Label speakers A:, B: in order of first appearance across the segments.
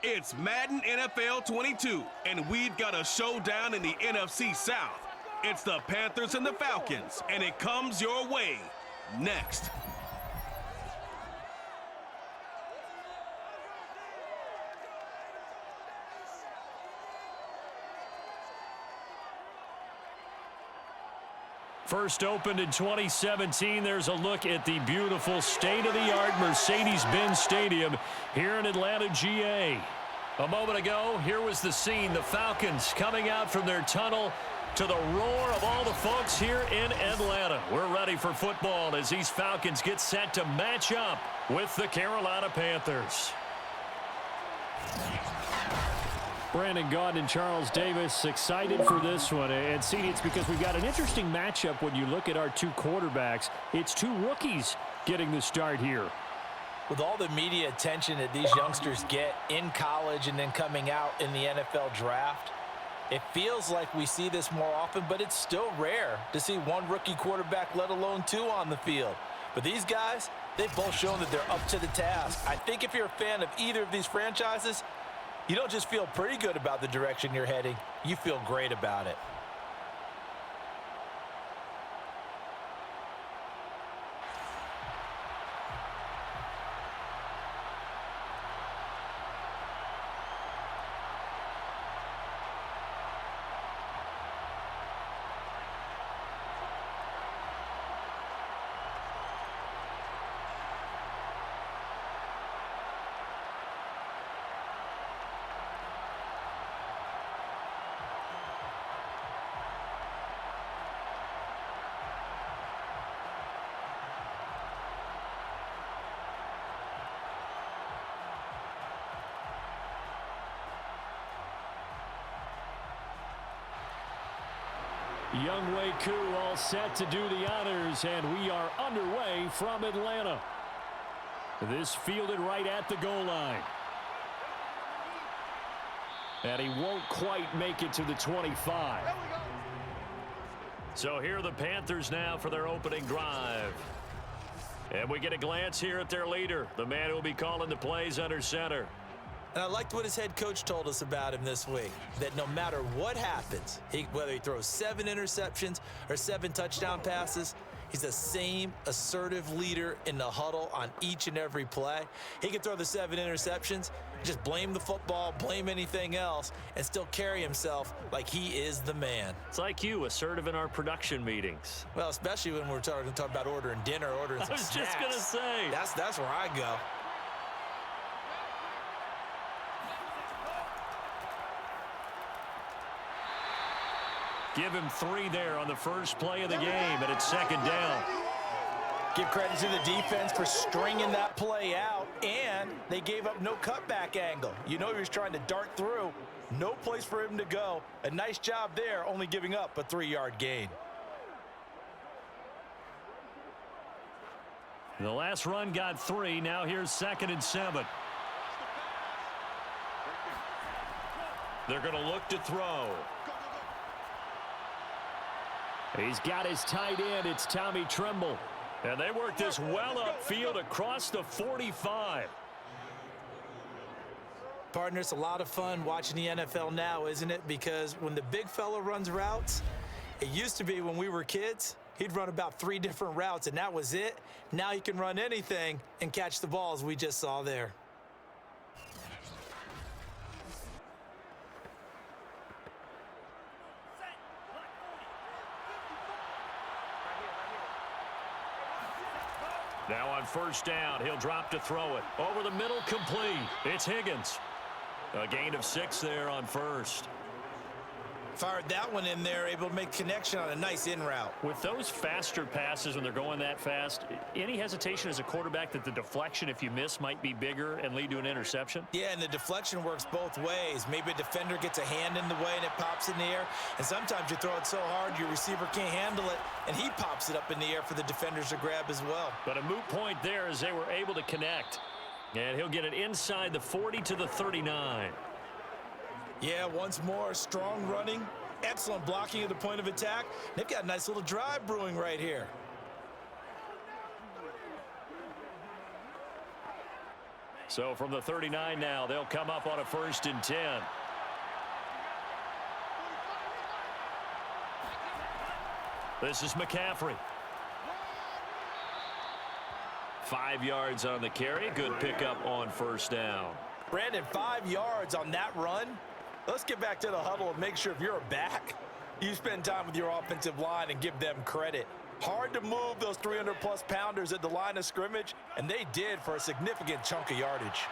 A: It's Madden NFL 22, and we've got a showdown in the NFC South. It's the Panthers and the Falcons, and it comes your way next.
B: First opened in 2017, there's a look at the beautiful state-of-the-art Mercedes-Benz Stadium here in Atlanta, GA. A moment ago, here was the scene, the Falcons coming out from their tunnel to the roar of all the folks here in Atlanta. We're ready for football as these Falcons get set to match up with the Carolina Panthers. Brandon Gaudin and Charles Davis excited for this one. And see, it's because we've got an interesting matchup when you look at our two quarterbacks. It's two rookies getting the start here.
C: With all the media attention that these youngsters get in college and then coming out in the NFL draft, it feels like we see this more often, but it's still rare to see one rookie quarterback, let alone two on the field. But these guys, they've both shown that they're up to the task. I think if you're a fan of either of these franchises, you don't just feel pretty good about the direction you're heading, you feel great about it.
B: Younghoe Koo all set to do the honors, and we are underway from Atlanta. This fielded right at the goal line. And he won't quite make it to the 25. So here are the Panthers now for their opening drive. And we get a glance here at their leader, the man who will be calling the plays under center.
C: And I liked what his head coach told us about him this week, that no matter what happens, whether he throws 7 interceptions or 7 touchdown passes, he's the same assertive leader in the huddle on each and every play. He can throw the 7 interceptions, just blame the football, blame anything else, and still carry himself like he is the man.
B: It's like you, assertive in our production meetings.
C: Well, especially when we're talking about ordering dinner, ordering some snacks.
B: I was just going to say.
C: That's where I go.
B: Give him 3 there on the first play of the game, and it's second down.
C: Give credit to the defense for stringing that play out, and they gave up no cutback angle. You know he was trying to dart through. No place for him to go. A nice job there, only giving up a 3-yard gain.
B: The last run got 3. Now here's 2nd and 7. They're going to look to throw. He's got his tight end. It's Tommy Tremble. And they work this well upfield across the 45.
C: Partner, it's a lot of fun watching the NFL now, isn't it? Because when the big fella runs routes, it used to be when we were kids, he'd run about 3 different routes, and that was it. Now he can run anything and catch the balls we just saw there.
B: Now on first down, he'll drop to throw it. Over the middle, complete. It's Higgins. A gain of 6 there on first.
C: Fired that one in there, able to make connection on a nice in route.
B: With those faster passes when they're going that fast, any hesitation as a quarterback that the deflection, if you miss, might be bigger and lead to an interception?
C: Yeah, and the deflection works both ways. Maybe a defender gets a hand in the way and it pops in the air. And sometimes you throw it so hard your receiver can't handle it, and he pops it up in the air for the defenders to grab as well.
B: But a moot point there as they were able to connect. And he'll get it inside the 40 to the 39.
C: Yeah, once more, strong running, excellent blocking at the point of attack. They've got a nice little drive brewing right here.
B: So from the 39 now, they'll come up on a 1st and 10. This is McCaffrey. 5 yards on the carry. Good pickup on 1st down.
C: Brandon, 5 yards on that run. Let's get back to the huddle and make sure if you're a back, you spend time with your offensive line and give them credit. Hard to move those 300-plus pounders at the line of scrimmage, and they did for a significant chunk of yardage.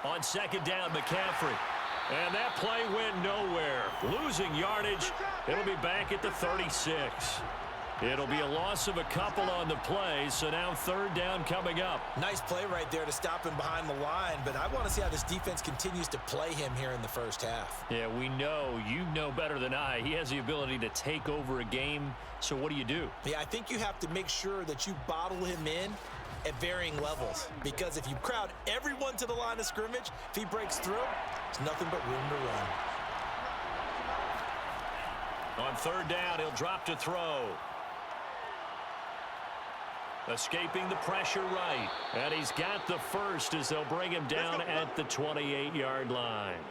B: On 2nd down, McCaffrey. And that play went nowhere. Losing yardage. It'll be back at the 36. It'll be a loss of a couple on the play, so now 3rd down coming up.
C: Nice play right there to stop him behind the line, but I want to see how this defense continues to play him here in the 1st half.
B: Yeah, we know. You know better than I. He has the ability to take over a game, so what do?
C: Yeah, I think you have to make sure that you bottle him in at varying levels, because if you crowd everyone to the line of scrimmage, if he breaks through, there's nothing but room to run.
B: On 3rd down, he'll drop to throw. Escaping the pressure right. And he's got the 1st as they'll bring him down at the 28-yard line.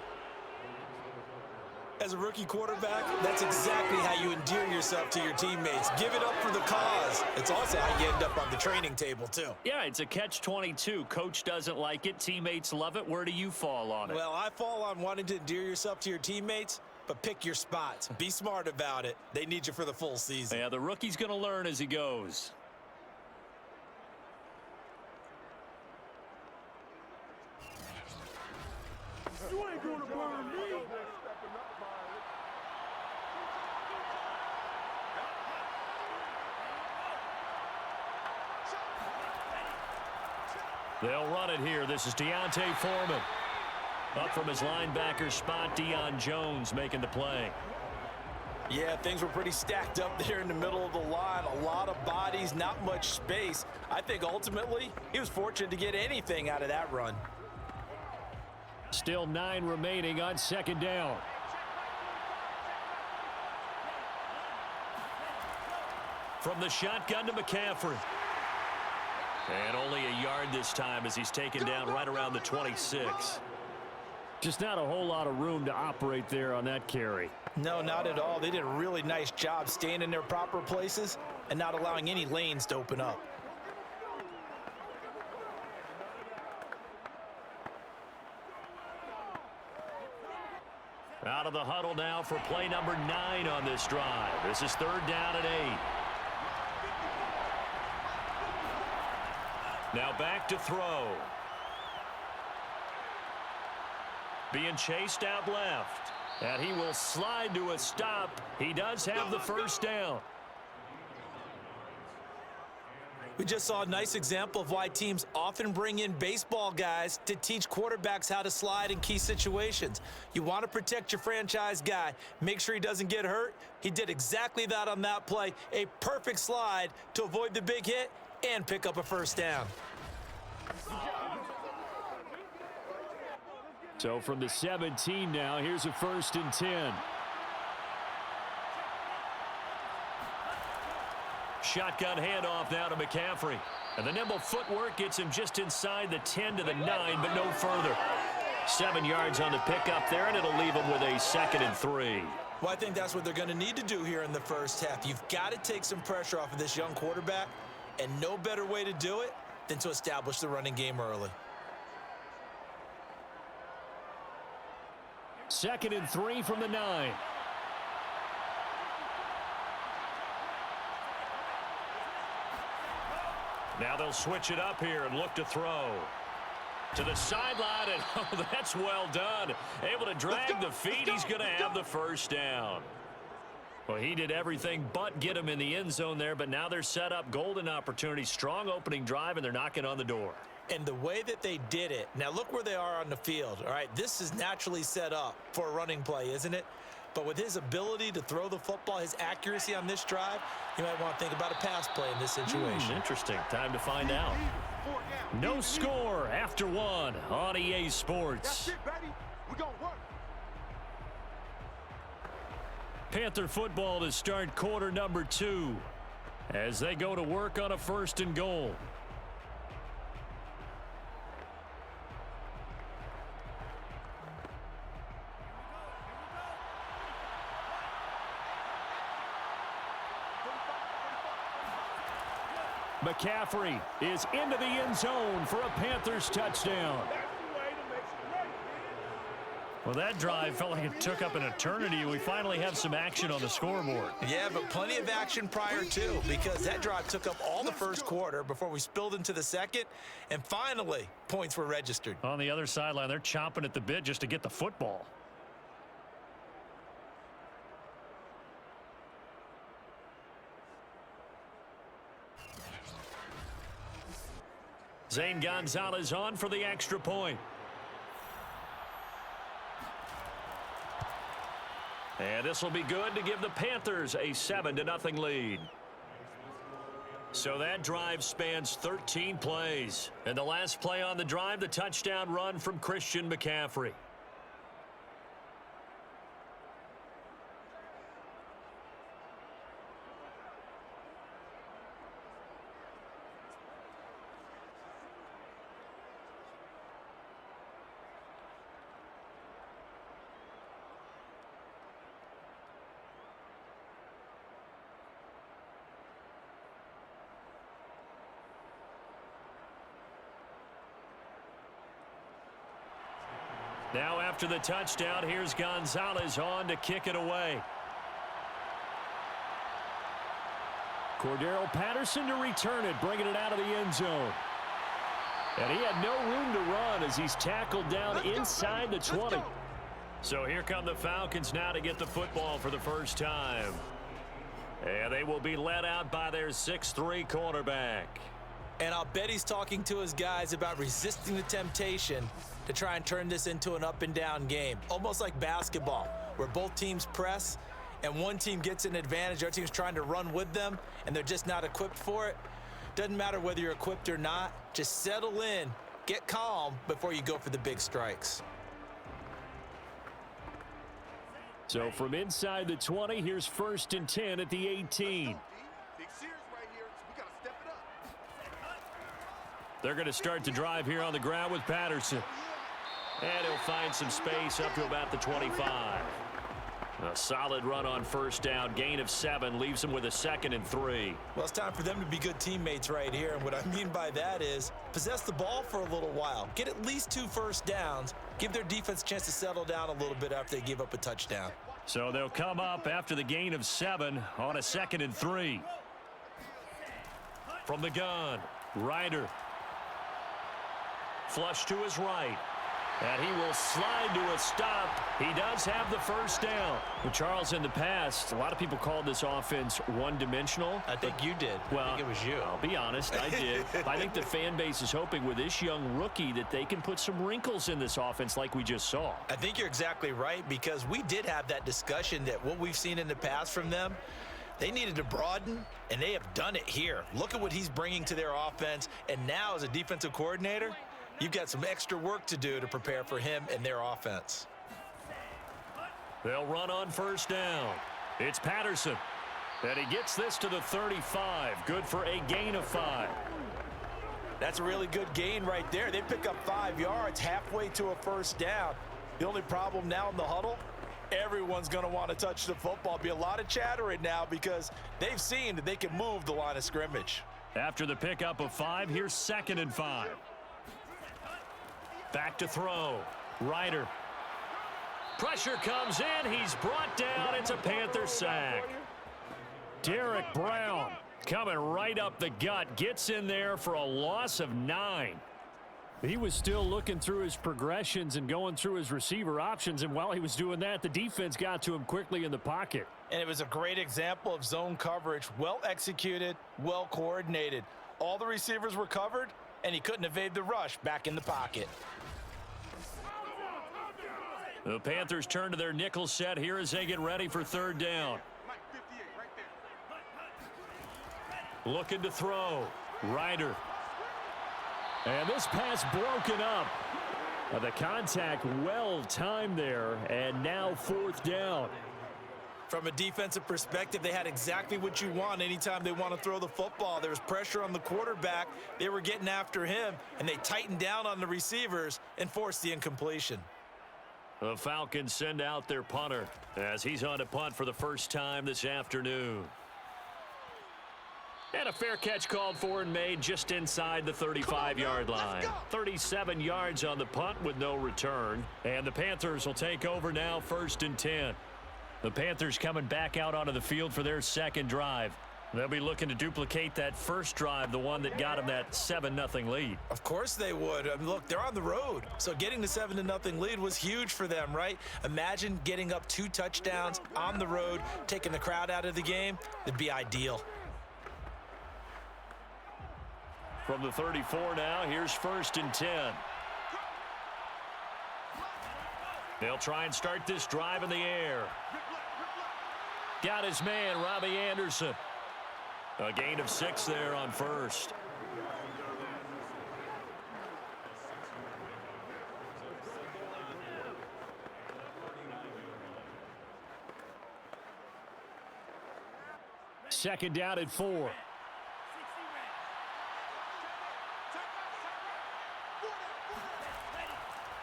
C: As a rookie quarterback, that's exactly how you endear yourself to your teammates. Give it up for the cause. It's also how you end up on the training table, too.
B: Yeah, it's a catch-22. Coach doesn't like it. Teammates love it. Where do you fall on it?
C: Well, I fall on wanting to endear yourself to your teammates, but pick your spots. Be smart about it. They need you for the full season.
B: Yeah, the rookie's going to learn as he goes.
D: You ain't gonna burn me.
B: They'll run it here. This is Deontay Foreman. Up from his linebacker spot, Deion Jones making the play.
C: Yeah, things were pretty stacked up there in the middle of the line. A lot of bodies, not much space. I think ultimately he was fortunate to get anything out of that run.
B: Still 9 remaining on 2nd down. From the shotgun to McCaffrey. And only a yard this time as he's taken down right around the 26. Just not a whole lot of room to operate there on that carry.
C: No, not at all. They did a really nice job staying in their proper places and not allowing any lanes to open up.
B: Out of the huddle now for play number 9 on this drive. This is 3rd down and 8. Now back to throw. Being chased out left. And he will slide to a stop. He does have the 1st down.
C: We just saw a nice example of why teams often bring in baseball guys to teach quarterbacks how to slide in key situations. You want to protect your franchise guy. Make sure he doesn't get hurt. He did exactly that on that play. A perfect slide to avoid the big hit and pick up a 1st down.
B: So from the 17 now, here's a 1st and 10. Shotgun handoff now to McCaffrey. And the nimble footwork gets him just inside the 10 to the 9, but no further. 7 yards on the pickup there, and it'll leave him with a 2nd and 3.
C: Well, I think that's what they're going to need to do here in the 1st half. You've got to take some pressure off of this young quarterback, and no better way to do it than to establish the running game early.
B: 2nd and 3 from the 9. Now they'll switch it up here and look to throw. To the sideline, and oh, that's well done. Able to drag the feet. He's going to have the 1st down. Well, he did everything but get him in the end zone there, but now they're set up. Golden opportunity, strong opening drive, and they're knocking on the door.
C: And the way that they did it, now look where they are on the field. All right, this is naturally set up for a running play, isn't it? But with his ability to throw the football, his accuracy on this drive, you might want to think about a pass play in this situation.
B: Interesting. Time to find out. No score after 1 on EA Sports.
D: That's it, baby. We're going to work.
B: Panther football to start quarter number 2. as they go to work on a 1st and goal. McCaffrey is into the end zone for a Panthers touchdown. Well, that drive felt like it took up an eternity. We finally have some action on the scoreboard.
C: Yeah, but plenty of action prior to, because that drive took up all the first quarter before we spilled into the second, and finally, points were registered.
B: On the other sideline, they're chomping at the bit just to get the football. Zane Gonzalez on for the extra point. And this will be good to give the Panthers a 7-0 lead. So that drive spans 13 plays. And the last play on the drive, the touchdown run from Christian McCaffrey. Now after the touchdown, here's Gonzalez on to kick it away. Cordero Patterson to return it, bringing it out of the end zone. And he had no room to run as he's tackled down inside the 20. So here come the Falcons now to get the football for the first time. And they will be led out by their 6'3" quarterback.
C: And I'll bet he's talking to his guys about resisting the temptation to try and turn this into an up-and-down game. Almost like basketball, where both teams press, and one team gets an advantage, the other team's trying to run with them, and they're just not equipped for it. Doesn't matter whether you're equipped or not. Just settle in, get calm before you go for the big strikes.
B: So from inside the 20, here's 1st and 10 at the 18. They're going to start the drive here on the ground with Patterson. And he'll find some space up to about the 25. A solid run on 1st down. Gain of 7 leaves them with a 2nd and 3.
C: Well, it's time for them to be good teammates right here. And what I mean by that is possess the ball for a little while. Get at least 2 first downs. Give their defense a chance to settle down a little bit after they give up a touchdown.
B: So they'll come up after the gain of 7 on a 2nd and 3. From the gun, Ryder. Flush to his right. And he will slide to a stop. He does have the 1st down. But Charles, in the past, a lot of people called this offense one-dimensional.
C: I think you did.
B: Well,
C: I think it was you.
B: I'll be honest, I did. I think the fan base is hoping with this young rookie that they can put some wrinkles in this offense like we just saw.
C: I think you're exactly right, because we did have that discussion that what we've seen in the past from them, they needed to broaden, and they have done it here. Look at what he's bringing to their offense. And now as a defensive coordinator, you've got some extra work to do to prepare for him and their offense.
B: They'll run on 1st down. It's Patterson. And he gets this to the 35. Good for a gain of 5.
C: That's a really good gain right there. They pick up 5 yards halfway to a 1st down. The only problem now in the huddle, everyone's going to want to touch the football. Be a lot of chatter right now because they've seen that they can move the line of scrimmage.
B: After the pickup of 5, here's 2nd and 5. Back to throw. Ryder. Pressure comes in. He's brought down. It's a Panther sack. Derek Brown coming right up the gut. Gets in there for a loss of 9. He was still looking through his progressions and going through his receiver options. And while he was doing that, the defense got to him quickly in the pocket.
C: And it was a great example of zone coverage. Well executed, well coordinated. All the receivers were covered, and he couldn't evade the rush back in the pocket.
B: The Panthers turn to their nickel set here as they get ready for 3rd down. Looking to throw. Ryder. And this pass broken up. The contact well timed there, and now 4th down.
C: From a defensive perspective, they had exactly what you want anytime they want to throw the football. There was pressure on the quarterback. They were getting after him, and they tightened down on the receivers and forced the incompletion.
B: The Falcons send out their punter as he's on to punt for the first time this afternoon. And a fair catch called for and made just inside the 35-yard line. 37 yards on the punt with no return. And the Panthers will take over now, 1st and 10. The Panthers coming back out onto the field for their second drive. They'll be looking to duplicate that first drive, the one that got them that 7-0 lead.
C: Of course they would. I mean, look, they're on the road. So getting the 7-0 lead was huge for them, right? Imagine getting up 2 touchdowns on the road, taking the crowd out of the game. It'd be ideal.
B: From the 34 now, here's 1st and 10. They'll try and start this drive in the air. Got his man, Robbie Anderson. A gain of 6 there on first. Second down at 4.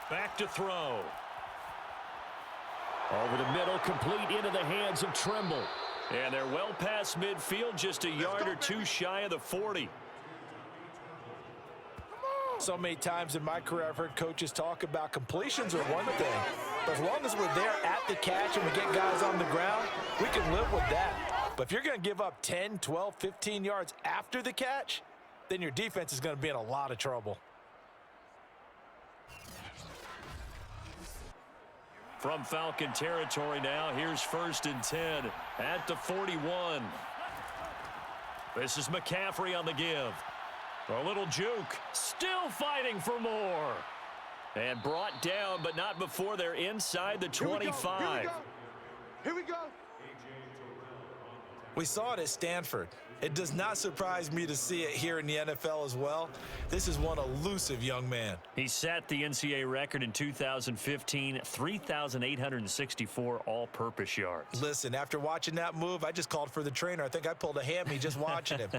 B: Back to throw. Over the middle, complete into the hands of Trimble. And they're well past midfield, just a yard or 2 shy of the 40.
C: So many times in my career, I've heard coaches talk about completions are one thing. But as long as we're there at the catch and we get guys on the ground, we can live with that. But if you're going to give up 10, 12, 15 yards after the catch, then your defense is going to be in a lot of trouble.
B: From Falcon territory now, here's 1st and 10 at the 41. This is McCaffrey on the give. A little juke, still fighting for more. And brought down, but not before they're inside the 25.
D: Here we go.
C: We saw it at Stanford. It does not surprise me to see it here in the NFL as well. This is one elusive young man.
B: He set the NCAA record in 2015, 3,864 all-purpose yards.
C: Listen, after watching that move, I just called for the trainer. I think I pulled a hammy just watching him.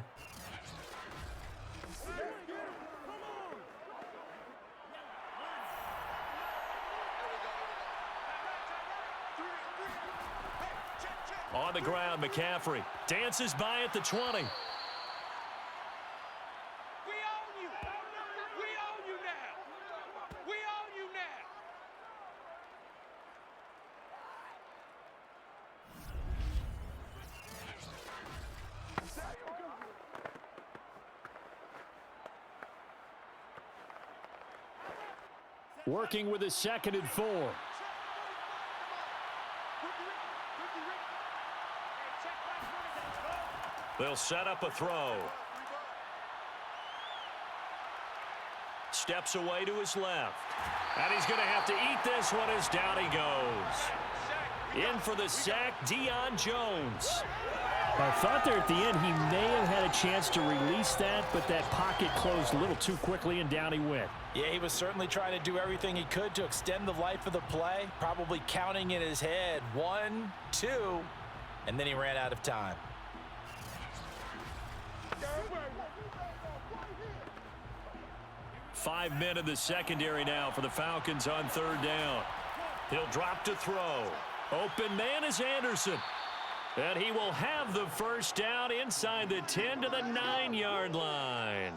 B: On the ground, McCaffrey dances by at the 20.
D: We own you. We own you now. We own you now.
B: Working with a 2nd and 4. They'll set up a throw. Steps away to his left. And he's going to have to eat this one as down he goes. In for the sack, Deion Jones.
E: I thought there at the end he may have had a chance to release that, but that pocket closed a little too quickly and down he went.
C: Yeah, he was certainly trying to do everything he could to extend the life of the play, probably counting in his head 1, 2, and then he ran out of time.
B: 5 men in the secondary now for the Falcons on 3rd down. He'll drop to throw. Open man is Anderson. And he will have the first down inside the 10 to the 9-yard line.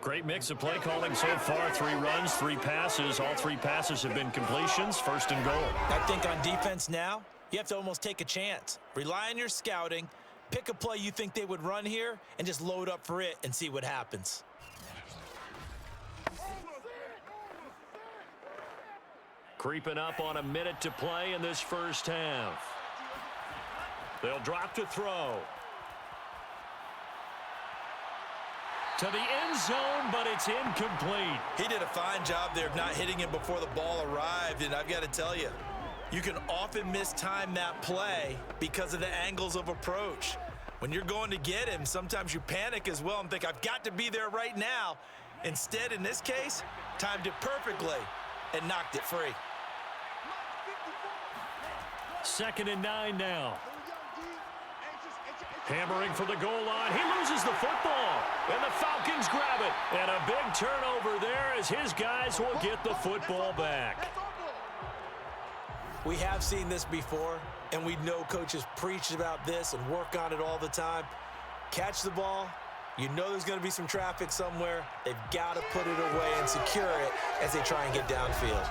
B: Great mix of play calling so far. 3 runs, 3 passes. All 3 passes have been completions. 1st and goal.
C: I think on defense now, you have to almost take a chance. Rely on your scouting. Pick a play you think they would run here and just load up for it and see what happens.
B: Creeping up on a minute to play in this first half. They'll drop to throw. To the end zone, but it's incomplete.
C: He did a fine job there of not hitting him before the ball arrived, and I've got to tell you, you can often mistime that play because of the angles of approach. When you're going to get him, sometimes you panic as well and think, I've got to be there right now. Instead, in this case, timed it perfectly and knocked it free.
B: 2nd and 9 now. Hammering for the goal line. He loses the football. And the Falcons grab it. And a big turnover there as his guys will get the football back.
C: We have seen this before, and we know coaches preach about this and work on it all the time. Catch the ball. You know there's going to be some traffic somewhere. They've got to put it away and secure it as they try and get downfield.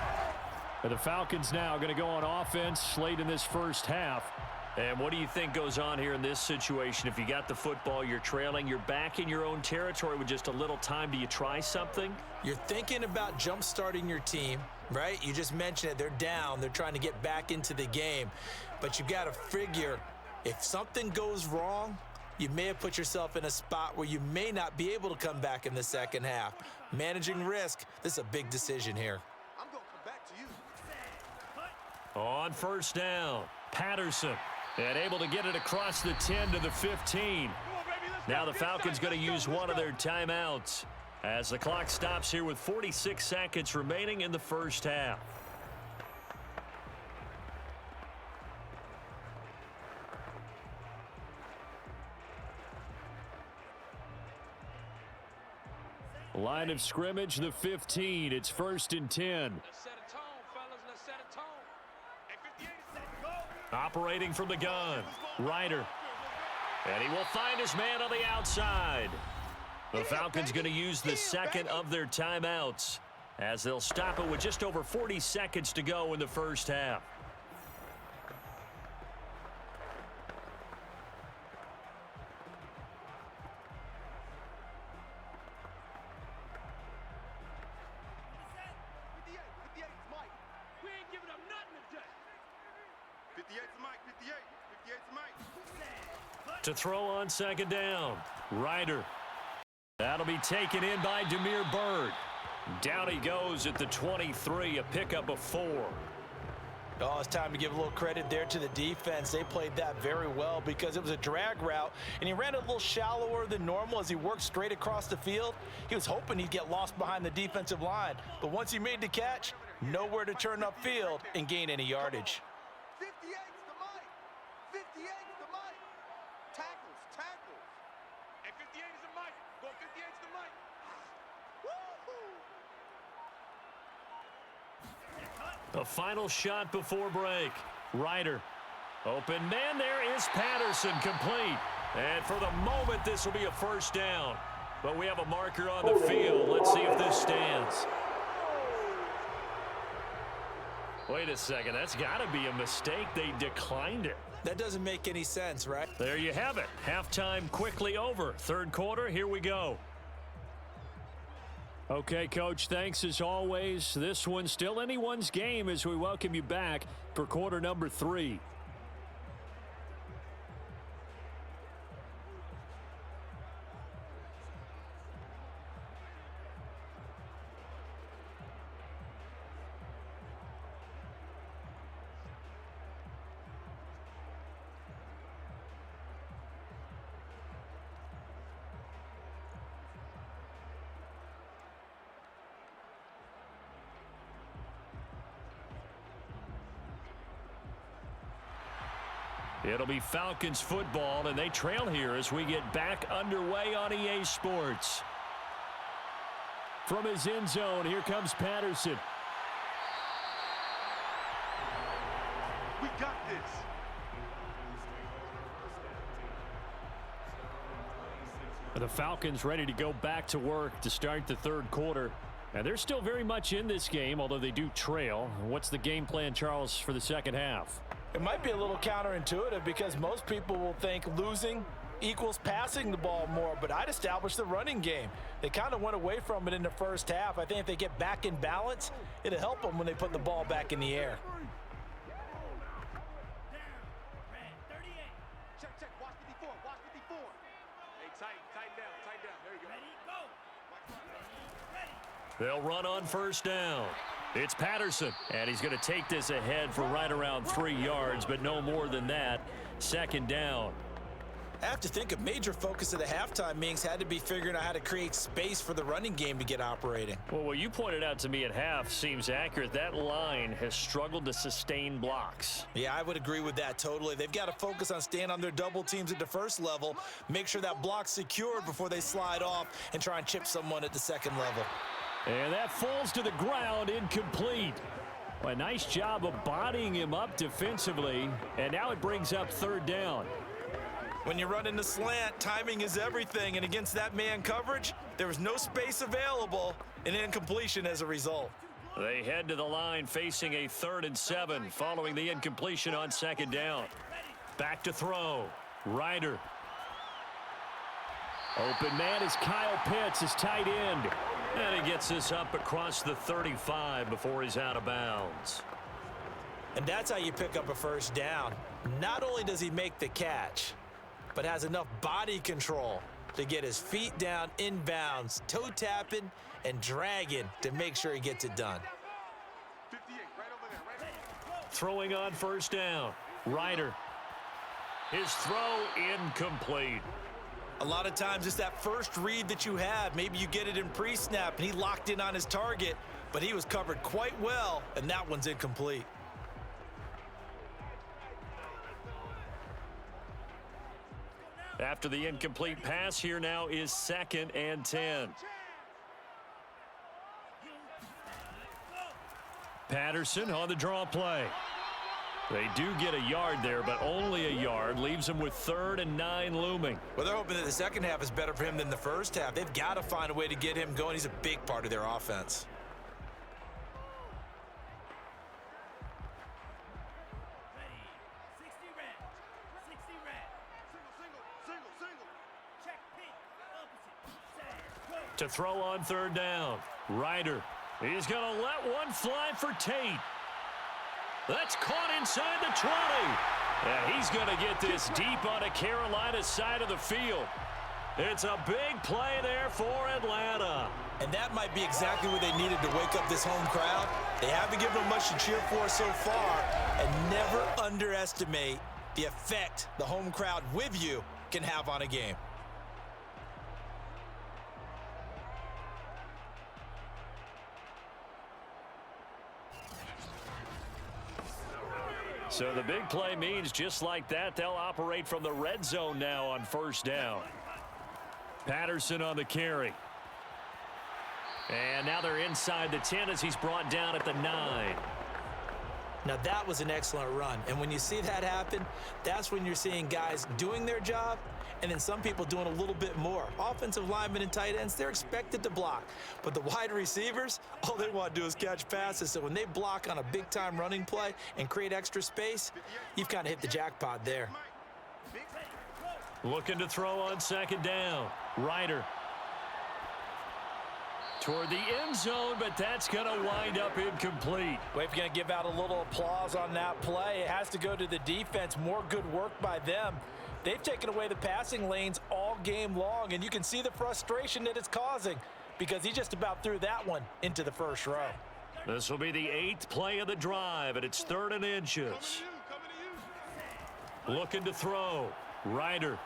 E: The Falcons now going to go on offense late in this first half.
B: And what do you think goes on here in this situation? If you got the football, you're trailing, you're back in your own territory with just a little time. Do you try something?
C: You're thinking about jump-starting your team, right? You just mentioned it. They're down. They're trying to get back into the game. But you got to figure if something goes wrong, you may have put yourself in a spot where you may not be able to come back in the second half. Managing risk, this is a big decision here.
D: I'm going to come back to you.
B: On first down, Patterson. And able to get it across the 10 to the 15. Now the Falcons going to use one of their timeouts as the clock stops here with 46 seconds remaining in the first half.
E: Line of scrimmage, the 15. It's 1st and 10.
D: Let's set a tone, fellas. Let's set a tone. Hey, 58 is set. Go.
B: Operating from the gun, Ryder. And he will find his man on the outside. The Falcons going to use the second of their timeouts as they'll stop it with just over 40 seconds to go in the first half. To throw on 2nd down, Ryder. That'll be taken in by Demir Bird. Down he goes at the 23, a pickup of 4.
C: Oh, it's time to give a little credit there to the defense. They played that very well because it was a drag route, and he ran a little shallower than normal as he worked straight across the field. He was hoping he'd get lost behind the defensive line, but once he made the catch, nowhere to turn upfield and gain any yardage.
D: 58's the mic. 58's the mic. Tackles, tackles. And 58 is the mic. Go 58's the mic. Woo-hoo.
B: The final shot before break. Ryder. Open man, there is Patterson, complete. And for the moment, this will be a first down. But we have a marker on the field. Let's see if this stands. Wait a second, that's got to be a mistake. They declined it.
C: That doesn't make any sense, right?
B: There you have it. Halftime quickly over. Third quarter, here we go.
E: Okay, Coach, thanks as always. This one's still anyone's game as we welcome you back for quarter number 3.
B: It'll be Falcons football, and they trail here as we get back underway on EA Sports.
E: From his end zone, here comes Patterson.
D: We got this.
E: The Falcons ready to go back to work to start the third quarter. And they're still very much in this game, although they do trail. What's the game plan, Charles, for the second half?
C: It might be a little counterintuitive because most people will think losing equals passing the ball more, but I'd establish the running game. They kind of went away from it in the first half. I think if they get back in balance, it'll help them when they put the ball back in the air.
D: Check, check. Watch 54. Watch 54. Hey, tighten down. There you go.
B: They'll run on first down. It's Patterson, and he's going to take this ahead for right around 3 yards, but no more than that. Second down.
C: I have to think a major focus of the halftime meetings had to be figuring out how to create space for the running game to get operating.
B: Well, what you pointed out to me at half seems accurate. That line has struggled to sustain blocks.
C: Yeah, I would agree with that totally. They've got to focus on staying on their double teams at the first level, make sure that block's secured before they slide off and try and chip someone at the second level.
B: And that falls to the ground, incomplete. A nice job of bodying him up defensively, and now it brings up third down.
C: When you run in the slant, timing is everything, and against that man coverage, there was no space available, and incompletion as a result.
B: They head to the line facing a 3rd and 7 following the incompletion on 2nd down. Back to throw. Ryder. Open man is Kyle Pitts, his tight end. And he gets this up across the 35 before he's out of bounds.
C: And that's how you pick up a first down. Not only does he make the catch, but has enough body control to get his feet down inbounds, toe tapping and dragging to make sure he gets it done.
D: 58, right over there, right there.
B: Throwing on first down. Ryder. His throw incomplete.
C: A lot of times it's that first read that you have. Maybe you get it in pre-snap and he locked in on his target, but he was covered quite well, and that one's incomplete.
B: After the incomplete pass, here now is 2nd and 10. Patterson on the draw play. They do get a yard there, but only a yard. Leaves them with 3rd and 9 looming.
C: Well, they're hoping that the second half is better for him than the first half. They've got to find a way to get him going. He's a big part of their offense.
B: To throw on 3rd down. Ryder. He's going to let one fly for Tate. That's caught inside the 20. And he's going to get this deep on the Carolina side of the field. It's a big play there for Atlanta.
C: And that might be exactly what they needed to wake up this home crowd. They haven't given them much to cheer for so far. And never underestimate the effect the home crowd with you can have on a game.
B: So the big play means just like that, they'll operate from the red zone now on first down. Patterson on the carry. And now they're inside the 10 as he's brought down at the 9.
C: Now that was an excellent run. And when you see that happen, that's when you're seeing guys doing their job and then some people doing a little bit more. Offensive linemen and tight ends, they're expected to block. But the wide receivers, all they want to do is catch passes. So when they block on a big-time running play and create extra space, you've kind of hit the jackpot there.
B: Looking to throw on 2nd down. Ryder. Toward the end zone, but that's going to wind up incomplete.
C: Well, if you're going to give out a little applause on that play, it has to go to the defense. More good work by them. They've taken away the passing lanes all game long, and you can see the frustration that it's causing because he just about threw that one into the first row.
B: This will be the 8th play of the drive, and it's 3rd and inches. Looking to throw. Ryder.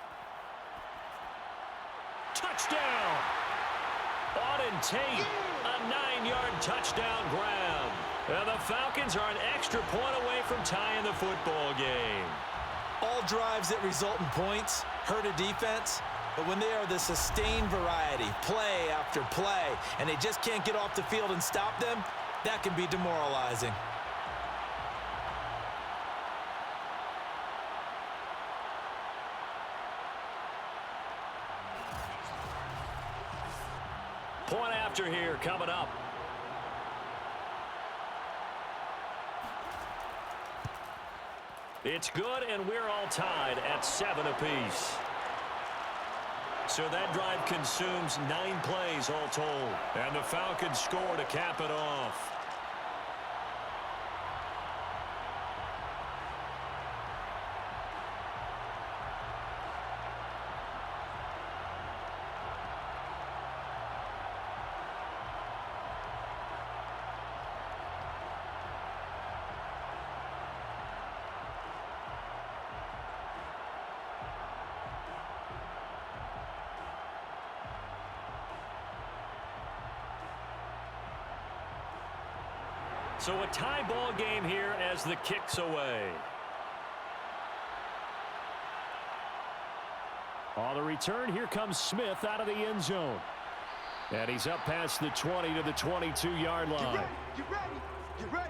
B: Touchdown! Auden Tate, a 9-yard touchdown grab. And the Falcons are an extra point away from tying the football game.
C: All drives that result in points hurt a defense, but when they are the sustained variety, play after play, and they just can't get off the field and stop them, that can be demoralizing.
B: Point after here coming up. It's good, and we're all tied at 7 apiece. So that drive consumes 9 plays all told. And the Falcons score to cap it off.
E: So a tie ball game here as the kick's away. On the return, here comes Smith out of the end zone. And he's up past the 20 to the 22-yard line.
D: Get ready, get ready.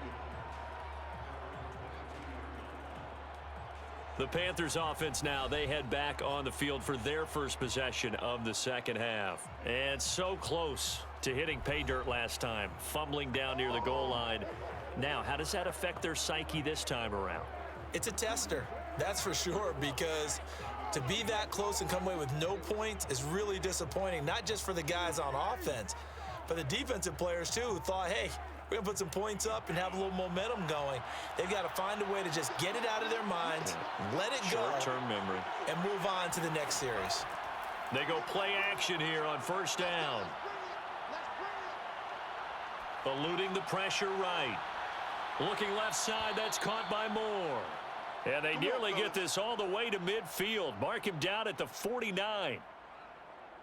E: The Panthers offense now, they head back on the field for their first possession of the second half. And so close to hitting pay dirt last time, fumbling down near the goal line. Now, how does that affect their psyche this time around?
C: It's a tester, that's for sure, because to be that close and come away with no points is really disappointing, not just for the guys on offense, but the defensive players too, who thought, hey, we're going to put some points up and have a little momentum going. They've got to find a way to just get it out of their minds, let it go,
E: short-term memory,
C: and move on to the next series.
E: They go play action here on first down. Eluding the pressure right. Looking left side, that's caught by Moore. And they nearly get this all the way to midfield. Mark him down at the 49.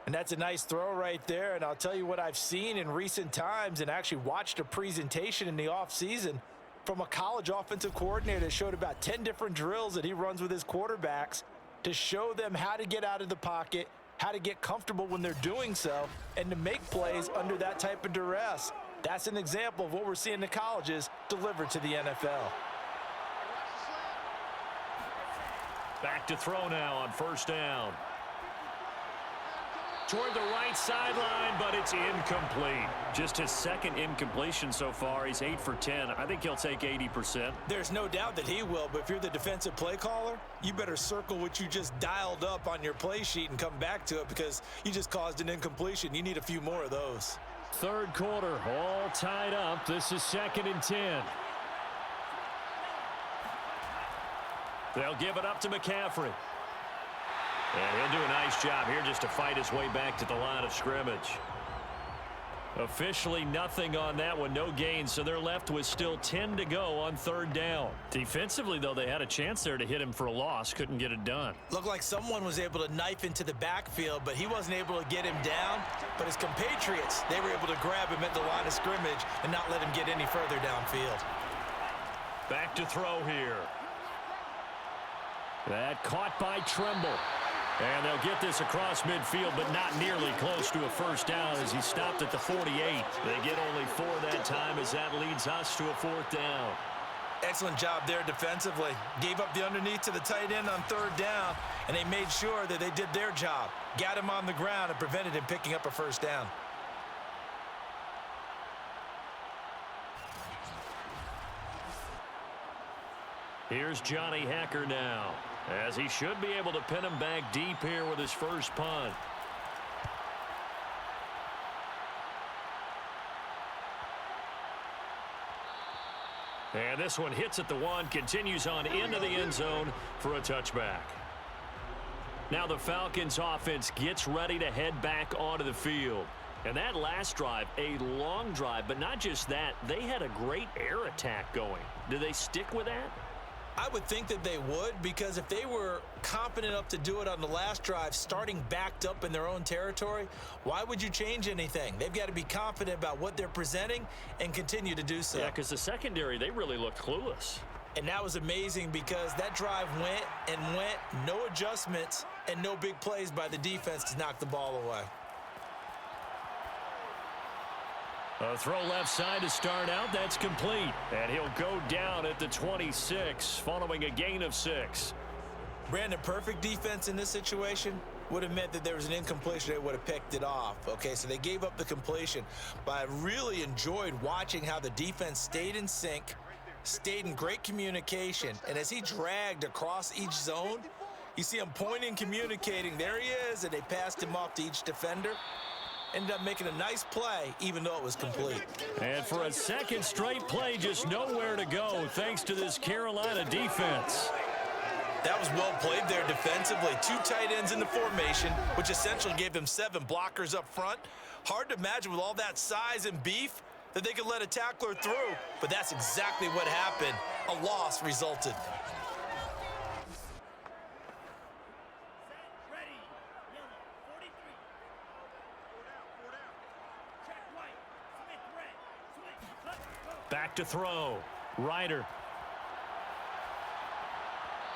C: And that's a nice throw right there. And I'll tell you what I've seen in recent times and actually watched a presentation in the offseason from a college offensive coordinator that showed about 10 different drills that he runs with his quarterbacks to show them how to get out of the pocket, how to get comfortable when they're doing so, and to make plays under that type of duress. That's an example of what we're seeing in the colleges delivered to the NFL.
E: Back to throw now on first down. Toward the right sideline, but it's incomplete. Just his second incompletion so far. He's 8 for 10. I think he'll take 80%.
C: There's no doubt that he will, but if you're the defensive play caller, you better circle what you just dialed up on your play sheet and come back to it because you just caused an incompletion. You need a few more of those.
E: Third quarter, all tied up. This is 2nd and 10. They'll give it up to McCaffrey. And he'll do a nice job here just to fight his way back to the line of scrimmage. Officially nothing on that one, no gain, so they're left with still 10 to go on third down. Defensively, though, they had a chance there to hit him for a loss, couldn't get it done.
C: Looked like someone was able to knife into the backfield, but he wasn't able to get him down. But his compatriots, they were able to grab him at the line of scrimmage and not let him get any further downfield.
E: Back to throw here. That caught by Tremble. And they'll get this across midfield, but not nearly close to a first down as he stopped at the 48. They get only 4 that time as that leads us to a 4th down.
C: Excellent job there defensively. Gave up the underneath to the tight end on third down, and they made sure that they did their job. Got him on the ground and prevented him picking up a first down.
E: Here's Johnny Hacker now, as he should be able to pin him back deep here with his first punt. And this one hits at the 1, continues on into the end zone for a touchback. Now the Falcons offense gets ready to head back onto the field. And that last drive, a long drive, but not just that, they had a great air attack going. Do they stick with that?
C: I would think that they would, because if they were confident enough to do it on the last drive, starting backed up in their own territory, why would you change anything? They've got to be confident about what they're presenting and continue to do so.
E: Yeah, because the secondary, they really looked clueless.
C: And that was amazing because that drive went and went, no adjustments, and no big plays by the defense to knock the ball away.
E: A throw left side to start out. That's complete. And he'll go down at the 26 following a gain of 6.
C: Brandon, perfect defense in this situation would have meant that there was an incompletion. They would have picked it off. Okay, so they gave up the completion. But I really enjoyed watching how the defense stayed in sync, stayed in great communication. And as he dragged across each zone, you see him pointing, communicating. There he is, and they passed him off to each defender. Ended up making a nice play, even though it was complete.
E: And for a second straight play, just nowhere to go, thanks to this Carolina defense.
C: That was well played there defensively. 2 tight ends in the formation, which essentially gave them 7 blockers up front. Hard to imagine with all that size and beef that they could let a tackler through, but that's exactly what happened. A loss resulted.
B: Back to throw. Ryder.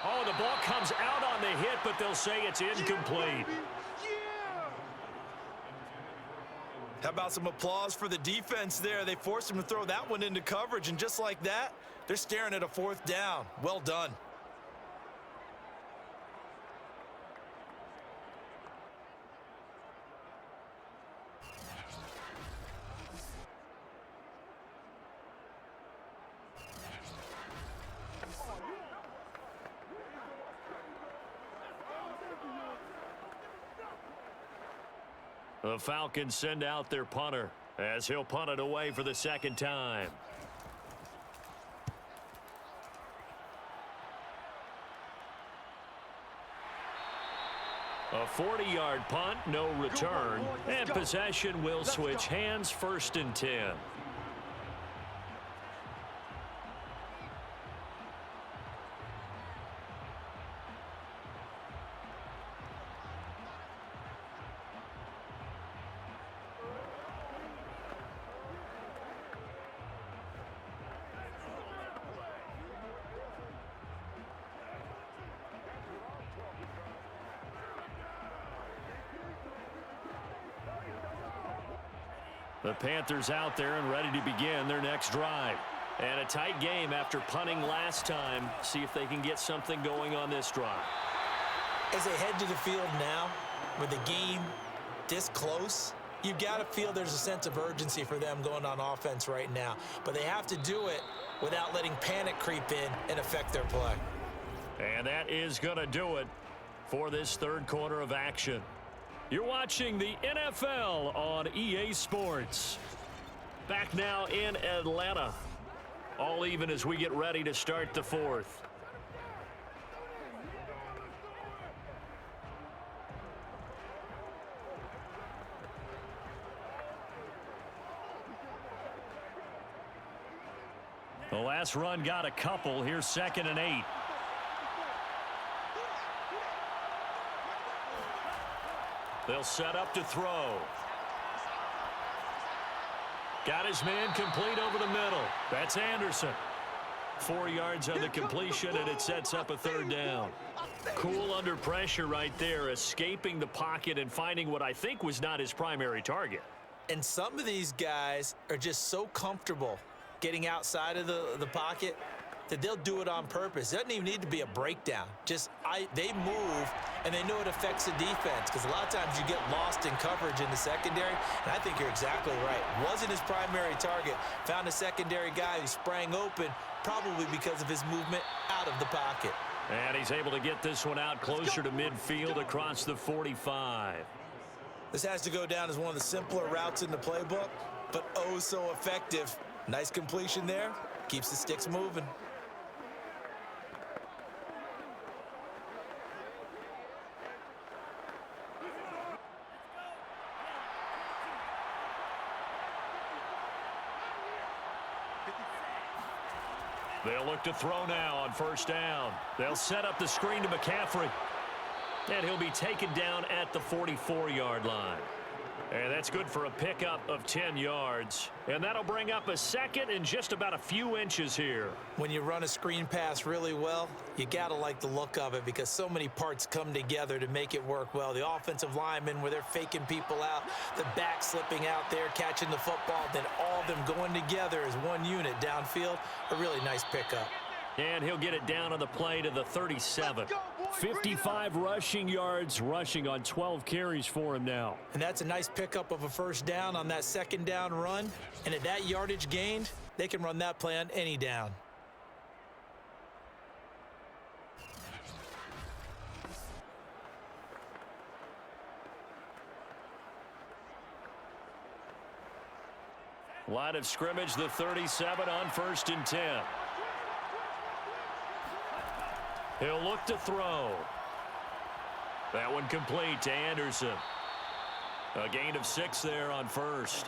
B: Oh, the ball comes out on the hit, but they'll say it's incomplete.
C: How about some applause for the defense there? They forced him to throw that one into coverage, and just like that, they're staring at a 4th down. Well done.
B: The Falcons send out their punter as he'll punt it away for the 2nd time. A 40-yard punt, no return, and possession will switch hands, 1st and 10. The Panthers out there and ready to begin their next drive. And a tight game after punting last time. See if they can get something going on this drive.
C: As they head to the field now, with the game this close, you've got to feel there's a sense of urgency for them going on offense right now. But they have to do it without letting panic creep in and affect their play.
B: And that is going to do it for this 3rd quarter of action. You're watching the NFL on EA Sports. Back now in Atlanta. All even as we get ready to start the 4th. The last run got a couple. Here's 2nd and 8. They'll set up to throw. Got his man complete over the middle. That's Anderson. 4 yards on the completion, and it sets up a 3rd down. Cool under pressure right there, escaping the pocket and finding what I think was not his primary target.
C: And some of these guys are just so comfortable getting outside of the pocket that they'll do it on purpose. It doesn't even need to be a breakdown. They move, and they know it affects the defense, because a lot of times you get lost in coverage in the secondary, and I think you're exactly right. Wasn't his primary target. Found a secondary guy who sprang open, probably because of his movement out of the pocket.
B: And he's able to get this one out closer to midfield across the 45.
C: This has to go down as one of the simpler routes in the playbook, but oh so effective. Nice completion there. Keeps the sticks moving.
B: They'll look to throw now on 1st down. They'll set up the screen to McCaffrey. And he'll be taken down at the 44-yard line. And that's good for a pickup of 10 yards. And that'll bring up a 2nd and just about a few inches here.
C: When you run a screen pass really well, you got to like the look of it, because so many parts come together to make it work well. The offensive linemen, where they're faking people out, the back slipping out there, catching the football, then all of them going together as one unit downfield. A really nice pickup.
B: And he'll get it down on the play to the 37. 55 rushing yards, rushing on 12 carries for him now.
C: And that's a nice pickup of a 1st down on that 2nd down run. And at that yardage gained, they can run that play on any down.
B: Line of scrimmage, the 37 on 1st and 10. He'll look to throw. That one complete to Anderson. A gain of 6 there on 1st.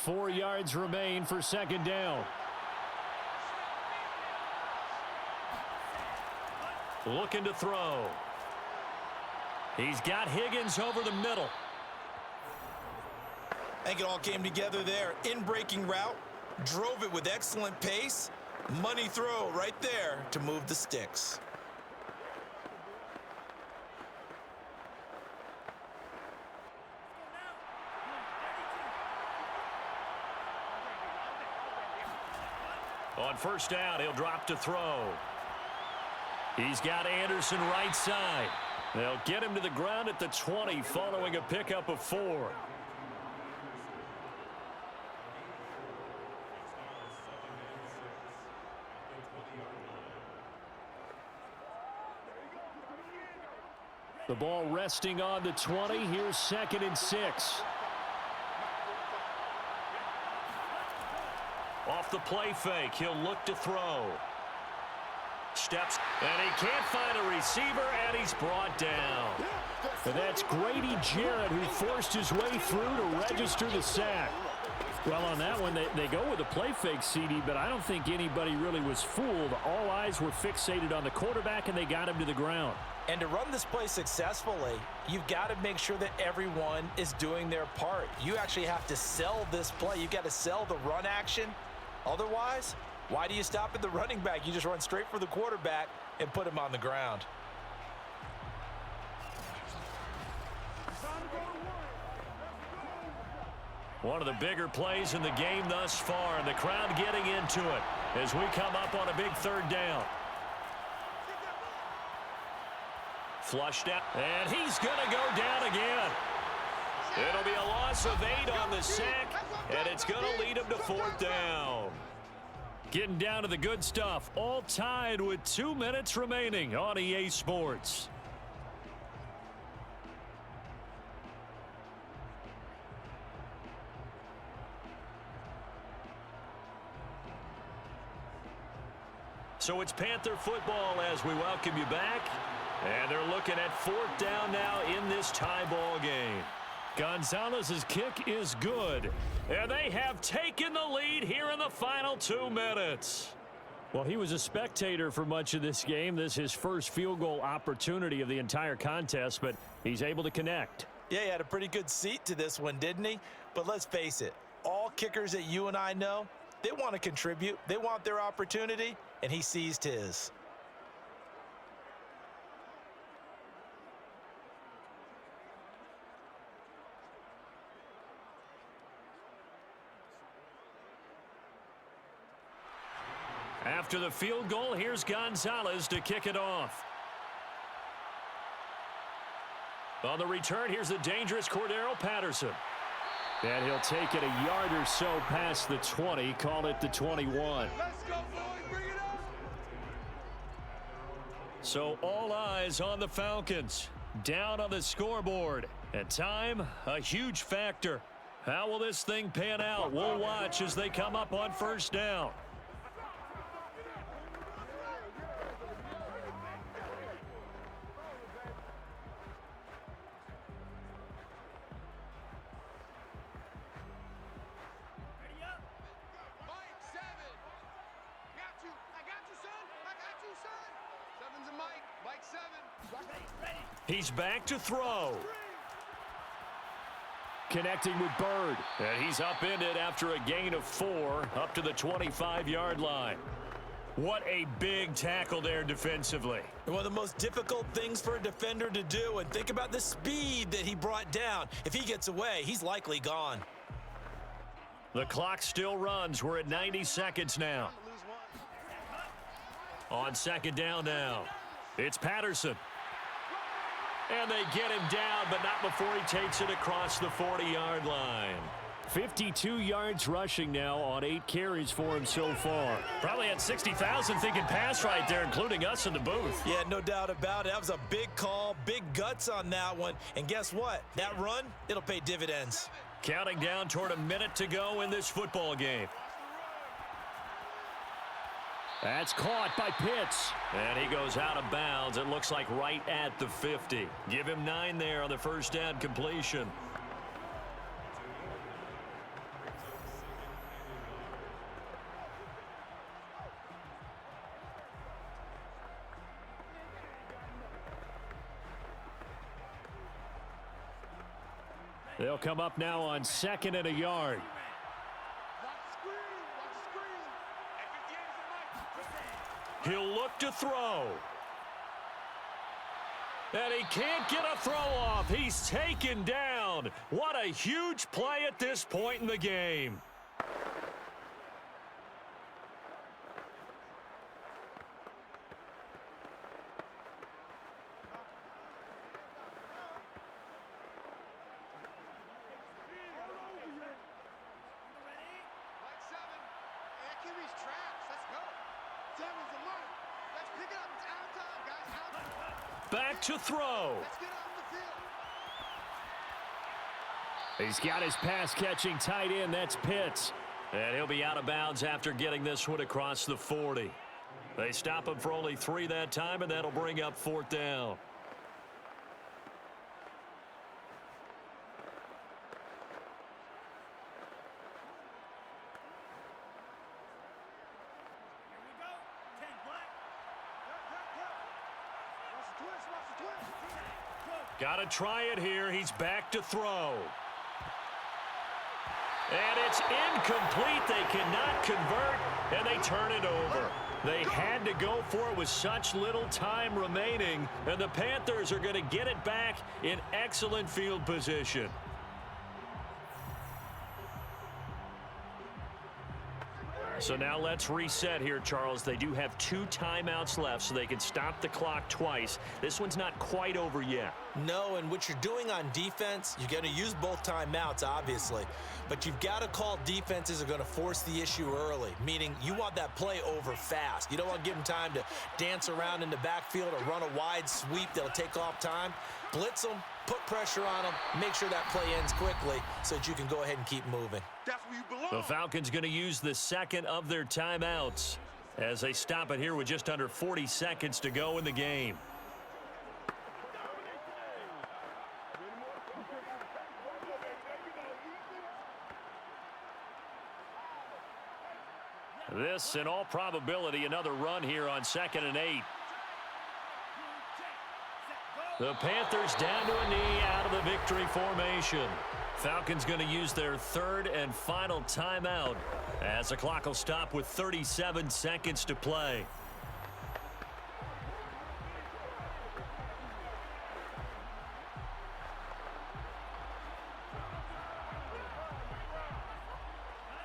B: $4 yards remain for 2nd down.
E: looking to throw. He's got Higgins over the middle.
C: I think it all came together there. In-breaking route, drove it with excellent pace. Money throw right there to move the sticks.
E: On first down, he'll drop to throw. He's got Anderson right side. They'll get him to the ground at the 20 following a pickup of 4.
B: The ball resting on the 20. Here's 2nd and 6.
E: Off the play fake, he'll look to throw. Steps, and he can't find a receiver, and he's brought down.
B: And that's Grady Jarrett who forced his way through to register the sack. Well, on that one, they go with a play fake, CD, but I don't think anybody really was fooled. All eyes were fixated on the quarterback, and they got him to the ground.
C: And to run this play successfully, you've got to make sure that everyone is doing their part. You actually have to sell this play. You've got to sell the run action. Otherwise, why do you stop at the running back? You just run straight for the quarterback and put him on the ground.
E: One of the bigger plays in the game thus far, and the crowd getting into it as we come up on a big 3rd down. Flushed out, and he's going to go down again. It'll be a loss of 8 on the sack, and it's going to lead him to 4th down.
B: Getting down to the good stuff, all tied with 2 minutes remaining on EA Sports.
E: So it's Panther football as we welcome you back. And they're looking at 4th down now in this tie ball game.
B: Gonzalez's kick is good.
E: And they have taken the lead here in the final 2 minutes.
B: Well, he was a spectator for much of this game. This is his first field goal opportunity of the entire contest, but he's able to connect.
C: Yeah, he had a pretty good seat to this one, didn't he? But let's face it, all kickers that you and I know, they want to contribute. They want their opportunity, and he seized his.
E: After the field goal, here's Gonzalez to kick it off. On the return, here's the dangerous Cordero Patterson.
B: And he'll take it a yard or so past the 20, call it the 21.
D: Let's go, boys. Bring it up.
E: So all eyes on the Falcons. Down on the scoreboard. And time, a huge factor. How will this thing pan out? We'll watch as they come up on first down. He's back to throw.
B: Connecting with Bird.
E: And he's upended after a gain of 4 up to the 25-yard line. What a big tackle there defensively.
C: One of the most difficult things for a defender to do, and think about the speed that he brought down. If he gets away, he's likely gone.
E: The clock still runs. We're at 90 seconds now. On second down now, it's Patterson. And they get him down, but not before he takes it across the 40-yard line.
B: 52 yards rushing now on 8 carries for him so far.
E: Probably had 60,000 thinking pass right there, including us in the booth.
C: Yeah, no doubt about it. That was a big call, big guts on that one. And guess what? That run, it'll pay dividends.
E: Counting down toward a minute to go in this football game.
B: That's caught by Pitts.
E: And he goes out of bounds. It looks like right at the 50. Give him 9 there on the first down completion.
B: They'll come up now on 2nd and a yard. He'll look to throw. And he can't get a throw off. He's taken down. What a huge play at this point in the game. Back to throw. He's got his pass-catching tight end. That's Pitts. And he'll be out of bounds after getting this one across the 40. They stop him for only 3 that time, and that'll bring up 4th down. Got to try it here. He's back to throw. And it's incomplete. They cannot convert, and they turn it over. They had to go for it with such little time remaining, and the Panthers are going to get it back in excellent field position. So now let's reset here, Charles. They do have 2 timeouts left, so they can stop the clock twice. This one's not quite over yet.
C: No, and what you're doing on defense, you're going to use both timeouts, obviously. But you've got to call defenses are going to force the issue early, meaning you want that play over fast. You don't want to give them time to dance around in the backfield or run a wide sweep that'll take off time. Blitz them, put pressure on them, make sure that play ends quickly so that you can go ahead and keep moving.
D: That's where you belong.
B: The Falcons going to use the 2nd of their timeouts as they stop it here with just under 40 seconds to go in the game. This, in all probability, another run here on 2nd and 8. The Panthers down to a knee out of the victory formation. Falcons going to use their 3rd and final timeout as the clock will stop with 37 seconds to play.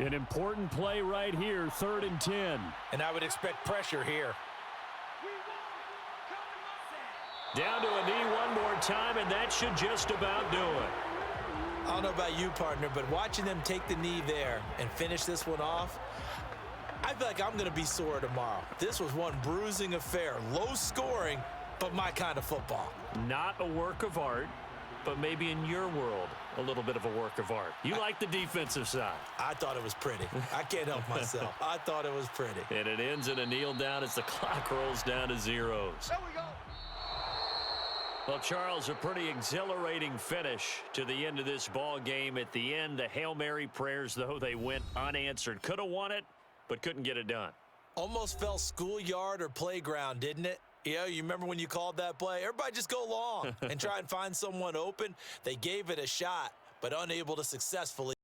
B: An important play right here, 3rd and 10.
C: And I would expect pressure here.
B: Down to a knee one more time, and that should just about do it.
C: I don't know about you, partner, but watching them take the knee there and finish this one off, I feel like I'm going to be sore tomorrow. This was one bruising affair. Low scoring, but my kind of football.
B: Not a work of art, but maybe in your world, a little bit of a work of art. You like the defensive side.
C: I thought it was pretty. I can't help myself. I thought it was pretty.
B: And it ends in a kneel down as the clock rolls down to zeros.
D: There we go.
B: Well, Charles, a pretty exhilarating finish to the end of this ball game. At the end, the Hail Mary prayers, though, they went unanswered. Could have won it, but couldn't get it done.
C: Almost felt schoolyard or playground, didn't it? Yeah, you remember when you called that play? Everybody just go long and try and find someone open. They gave it a shot, but unable to successfully